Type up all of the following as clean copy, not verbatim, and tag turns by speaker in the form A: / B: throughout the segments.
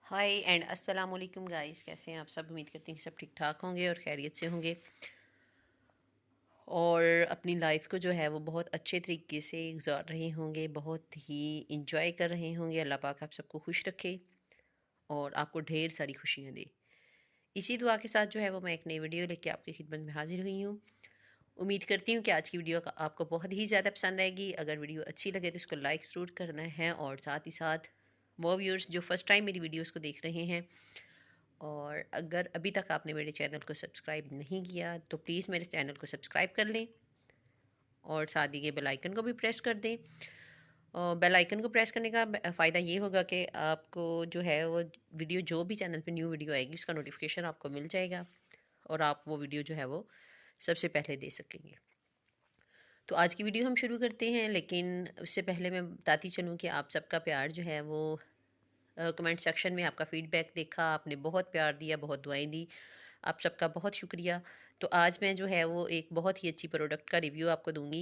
A: हाय and अस्सलाम वालेकुम guys, कैसे हैं आप सब। उम्मीद करती हूँ कि सब ठीक ठाक होंगे और खैरियत से होंगे और अपनी लाइफ को जो है वो बहुत अच्छे तरीके से गुजार रहे होंगे, बहुत ही इंजॉय कर रहे होंगे। अल्लाह पाक आप सबको खुश रखे और आपको ढेर सारी खुशियाँ दे। इसी दुआ के साथ जो है वो मैं एक नई वीडियो लेके आपकी खिदमत में हाजिर हुई हूँ। उम्मीद करती हूँ कि आज की वीडियो का आपको बहुत ही ज़्यादा पसंद आएगी। अगर वीडियो अच्छी लगे तो इसको लाइक ज़रूर करना है और साथ ही साथ वो व्यूअर्स जो फर्स्ट टाइम मेरी वीडियोस को देख रहे हैं और अगर अभी तक आपने मेरे चैनल को सब्सक्राइब नहीं किया तो प्लीज़ मेरे चैनल को सब्सक्राइब कर लें और साथ ही ये बेल आइकन को भी प्रेस कर दें। और बेल आइकन को प्रेस करने का फ़ायदा ये होगा कि आपको जो है वो वीडियो, जो भी चैनल पे न्यू वीडियो आएगी उसका नोटिफिकेशन आपको मिल जाएगा और आप वो वीडियो जो है वो सबसे पहले दे सकेंगे। तो आज की वीडियो हम शुरू करते हैं, लेकिन उससे पहले मैं बताती चलूँ कि आप सबका प्यार जो है वो कमेंट सेक्शन में आपका फ़ीडबैक देखा, आपने बहुत प्यार दिया, बहुत दुआएं दी, आप सबका बहुत शुक्रिया। तो आज मैं जो है वो एक बहुत ही अच्छी प्रोडक्ट का रिव्यू आपको दूंगी।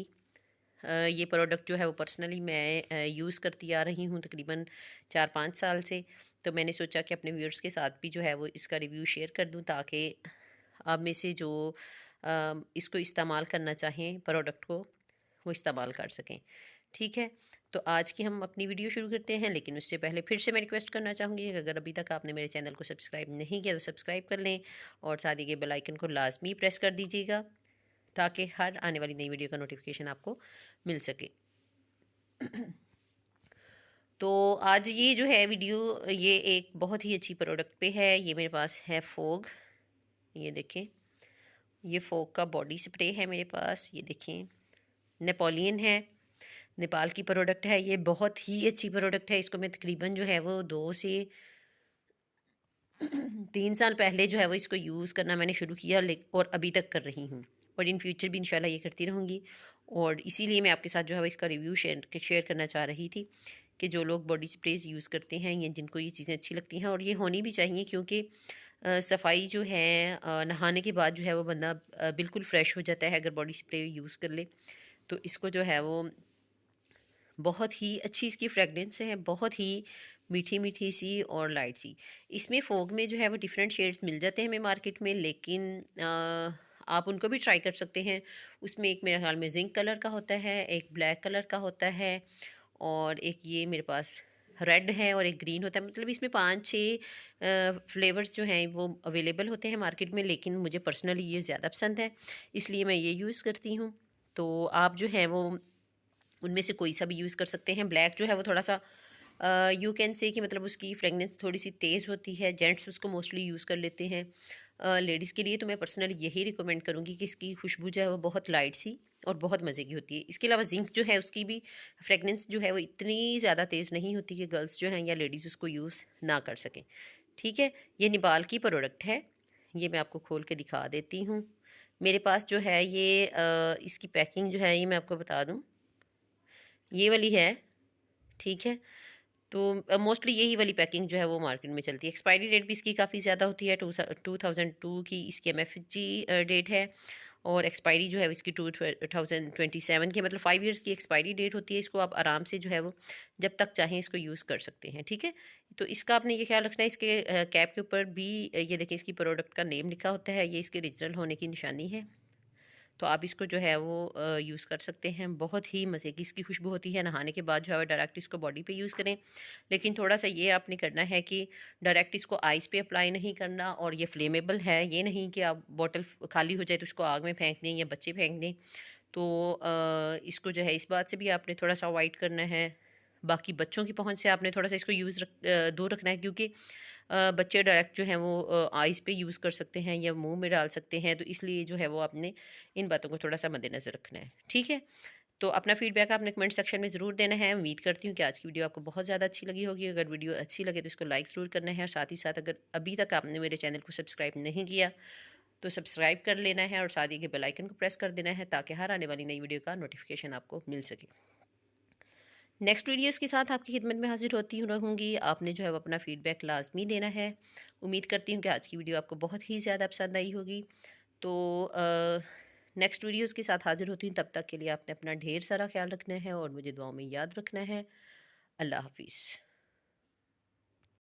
A: ये प्रोडक्ट जो है वो पर्सनली मैं यूज़ करती आ रही हूँ तकरीबन 4-5 साल से। तो मैंने सोचा कि अपने व्यूअर्स के साथ भी जो है वो इसका रिव्यू शेयर कर दूँ ताकि आप में से जो इसको इस्तेमाल करना चाहें प्रोडक्ट को, वो इस्तेमाल कर सकें। ठीक है, तो आज की हम अपनी वीडियो शुरू करते हैं, लेकिन उससे पहले फिर से मैं रिक्वेस्ट करना चाहूँगी कि अगर अभी तक आपने मेरे चैनल को सब्सक्राइब नहीं किया तो सब्सक्राइब कर लें और साथ ही के बेल आइकन को लाजमी प्रेस कर दीजिएगा ताकि हर आने वाली नई वीडियो का नोटिफिकेशन आपको मिल सके। तो आज ये जो है वीडियो, ये एक बहुत ही अच्छी प्रोडक्ट पे है। ये मेरे पास है फोग, ये देखें, ये फोग का बॉडी स्प्रे है मेरे पास। ये देखें, नेपोलियन है, नेपाल की प्रोडक्ट है। ये बहुत ही अच्छी प्रोडक्ट है। इसको मैं तकरीबन जो है वो 2 से 3 साल पहले जो है वो इसको यूज़ करना मैंने शुरू किया और अभी तक कर रही हूँ और इन फ्यूचर भी इंशाल्लाह ये करती रहूँगी। और इसीलिए मैं आपके साथ जो है वो इसका रिव्यू शेयर करना चाह रही थी कि जो लोग बॉडी स्प्रेज यूज़ करते हैं या जिनको ये चीज़ें अच्छी लगती हैं, और ये होनी भी चाहिए क्योंकि सफाई जो है, नहाने के बाद जो है वो बंदा बिल्कुल फ़्रेश हो जाता है अगर बॉडी स्प्रे यूज़ कर ले। तो इसको जो है वो बहुत ही अच्छी इसकी फ्रेगनेंस है, बहुत ही मीठी मीठी सी और लाइट सी। इसमें फोग में जो है वो डिफरेंट शेड्स मिल जाते हैं हमें मार्केट में, लेकिन आप उनको भी ट्राई कर सकते हैं। उसमें एक मेरे ख्याल में जिंक कलर का होता है, एक ब्लैक कलर का होता है और एक ये मेरे पास रेड है और एक ग्रीन होता है। मतलब इसमें 5-6 फ्लेवर्स जो हैं वो अवेलेबल होते हैं मार्केट में, लेकिन मुझे पर्सनली ये ज़्यादा पसंद है इसलिए मैं ये यूज़ करती हूँ। तो आप जो है वो उनमें से कोई सा भी यूज़ कर सकते हैं। ब्लैक जो है वो थोड़ा सा यू कैन से कि मतलब उसकी फ्रेगनेंस थोड़ी सी तेज़ होती है, जेंट्स उसको मोस्टली यूज़ कर लेते हैं। लेडीज़ के लिए तो मैं पर्सनली यही रिकमेंड करूँगी कि इसकी खुशबू जो है वो बहुत लाइट सी और बहुत मज़े की होती है। इसके अलावा जिंक जो है उसकी भी फ्रेगनेंस जो है वो इतनी ज़्यादा तेज़ नहीं होती कि गर्ल्स जो हैं या लेडीज़ उसको यूज़ ना कर सकें। ठीक है, ये नेपाल की प्रोडक्ट है। ये मैं आपको खोल के दिखा देती हूँ। मेरे पास जो है ये इसकी पैकिंग जो है ये मैं आपको बता दूँ, ये वाली है। ठीक है, तो मोस्टली यही वाली पैकिंग जो है वो मार्केट में चलती है। एक्सपायरी डेट भी इसकी काफ़ी ज़्यादा होती है, 2002 की इसकी MFG डेट है और एक्सपायरी जो है इसकी 2027 की, मतलब 5 ईयर्स की एक्सपायरी डेट होती है। इसको आप आराम से जो है वो जब तक चाहें इसको यूज़ कर सकते हैं। ठीक है, तो इसका आपने ये ख्याल रखना है, इसके कैप के ऊपर भी ये देखिए इसकी प्रोडक्ट का नेम लिखा होता है, ये इसके ओरिजिनल होने की निशानी है। तो आप इसको जो है वो यूज़ कर सकते हैं। बहुत ही मज़े की इसकी खुशबू होती है। नहाने के बाद जो है डायरेक्ट इसको बॉडी पे यूज़ करें, लेकिन थोड़ा सा ये आपने करना है कि डायरेक्ट इसको आइस पे अप्लाई नहीं करना। और ये फ्लेमेबल है, ये नहीं कि आप बॉटल खाली हो जाए तो उसको आग में फेंक दें या बच्चे फेंक दें। तो इसको जो है इस बात से भी आपने थोड़ा सा अवॉइड करना है। बाकी बच्चों की पहुंच से आपने थोड़ा सा इसको दूर रखना है, क्योंकि बच्चे डायरेक्ट जो हैं वो आइस पे यूज़ कर सकते हैं या मुंह में डाल सकते हैं। तो इसलिए जो है वो आपने इन बातों को थोड़ा सा मद्देनज़र रखना है। ठीक है, तो अपना फीडबैक आपने कमेंट सेक्शन में ज़रूर देना है। उम्मीद करती हूँ कि आज की वीडियो आपको बहुत ज़्यादा अच्छी लगी होगी। अगर वीडियो अच्छी लगे तो इसको लाइक ज़रूर करना है और साथ ही साथ अगर अभी तक आपने मेरे चैनल को सब्सक्राइब नहीं किया तो सब्सक्राइब कर लेना है और साथ ही के बेल आइकन को प्रेस कर देना है ताकि हर आने वाली नई वीडियो का नोटिफिकेशन आपको मिल सके। नेक्स्ट वीडियोस के साथ आपकी खिदमत में हाजिर होती रहूँगी। आपने जो है वो अपना फ़ीडबैक लाजमी देना है। उम्मीद करती हूँ कि आज की वीडियो आपको बहुत ही ज़्यादा पसंद आई होगी। तो नेक्स्ट वीडियोस के साथ हाजिर होती हूँ, तब तक के लिए आपने अपना ढेर सारा ख्याल रखना है और मुझे दुआओं में याद रखना है। अल्लाह हाफिज़।